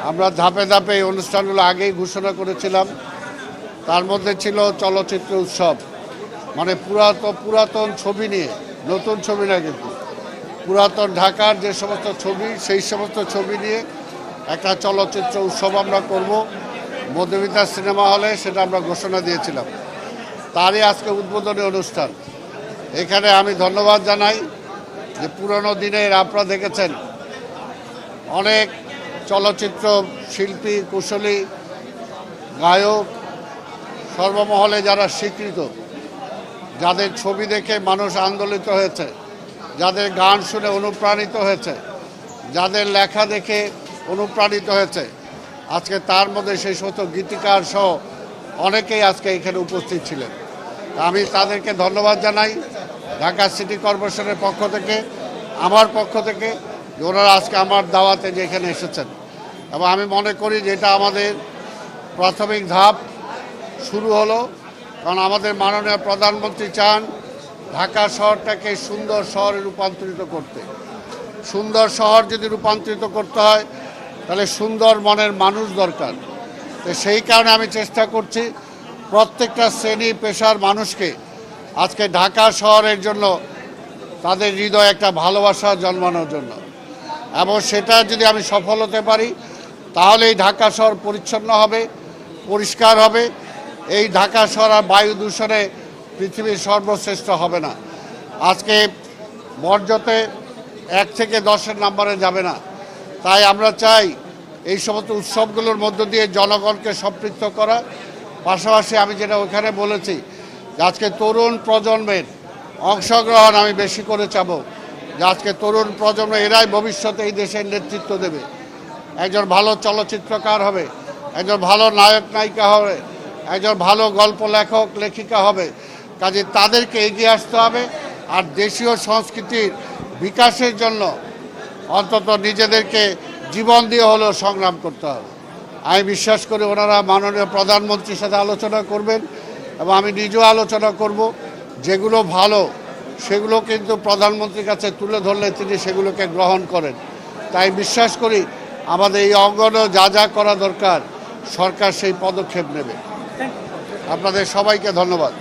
আমরা ধাপে ধাপে এই অনুষ্ঠানগুলো আগেই ঘোষণা করেছিলাম। তার মধ্যে ছিল চলচ্চিত্র উৎসব, মানে পুরাতন ছবি নিয়ে, নতুন ছবি না কিন্তু পুরাতন ঢাকার যে সমস্ত ছবি, সেই সমস্ত ছবি নিয়ে একটা চলচ্চিত্র উৎসব আমরা করব মধ্যবিতা সিনেমা হলে, সেটা আমরা ঘোষণা দিয়েছিলাম। তারই আজকে উদ্বোধনী অনুষ্ঠান। এখানে আমি ধন্যবাদ জানাই যে পুরনো দিনের আপনারা দেখেছেন অনেক চলচ্চিত্র শিল্পী, কুশলী, গায়ক, সর্বমহলে যারা স্বীকৃত, যাদের ছবি দেখে মানুষ আন্দোলিত হয়েছে, যাদের গান শুনে অনুপ্রাণিত হয়েছে, যাদের লেখা দেখে অনুপ্রাণিত হয়েছে, আজকে তার মধ্যে সেই সমস্ত গীতিকার সহ অনেকেই আজকে এখানে উপস্থিত ছিলেন। আমি তাদেরকে ধন্যবাদ জানাই ঢাকা সিটি কর্পোরেশনের পক্ষ থেকে, আমার পক্ষ থেকে, যে ওনারা আজকে আমার দাওয়াতে যে এখানে এসেছেন। এবং আমি মনে করি যে এটা আমাদের প্রাথমিক ধাপ শুরু হলো, কারণ আমাদের মাননীয় প্রধানমন্ত্রী চান ঢাকা শহরটাকে সুন্দর শহরে রূপান্তরিত করতে। সুন্দর শহর যদি রূপান্তরিত করতে হয় তাহলে সুন্দর মনের মানুষ দরকার। তো সেই কারণে আমি চেষ্টা করছি প্রত্যেকটা শ্রেণী পেশার মানুষকে আজকে ঢাকা শহরের জন্য তাদের হৃদয়ে একটা ভালোবাসা জন্মানোর জন্য। এবং সেটা যদি আমি সফল হতে পারি তাহলে এই ঢাকা শহর পরিচ্ছন্ন হবে, পরিষ্কার হবে। এই ঢাকা শহর আর বায়ু দূষণে পৃথিবীর সর্বশ্রেষ্ঠ হবে না। আজকে বর্জ্যতে 1 থেকে 10 নম্বরে যাবে না। তাই আমরা চাই এই সমস্ত উৎসবগুলোর মধ্য দিয়ে জনগণকে সম্পৃক্ত করা। পাশাপাশি আমি যেটা ওখানে বলেছি যে আজকে তরুণ প্রজন্মের অংশগ্রহণ আমি বেশি করে চাবো, যে আজকে তরুণ প্রজন্ম এরাই ভবিষ্যতে এই দেশের নেতৃত্ব দেবে। একজন ভালো চলচ্চিত্রকার হবে, একজন ভালো নায়ক নায়িকা হবে, একজন ভালো গল্প লেখক লেখিকা হবে। কাজে তাদেরকে এগিয়ে আসতে হবে, আর দেশীয় সংস্কৃতির বিকাশের জন্য অন্তত নিজেদেরকে জীবন দিয়ে হলেও সংগ্রাম করতে হবে। আমি বিশ্বাস করি ওনারা মাননীয় প্রধানমন্ত্রীর সাথে আলোচনা করবেন এবং আমি নিজেও আলোচনা করব। যেগুলো ভালো সেগুলো কিন্তু প্রধানমন্ত্রীর কাছে তুলে ধরলে তিনি সেগুলোকে গ্রহণ করেন। তাই বিশ্বাস করি আমাদের এই অঙ্গনেও যা যা করা দরকার সরকার সেই পদক্ষেপ নেবে। আপনাদের সবাইকে ধন্যবাদ।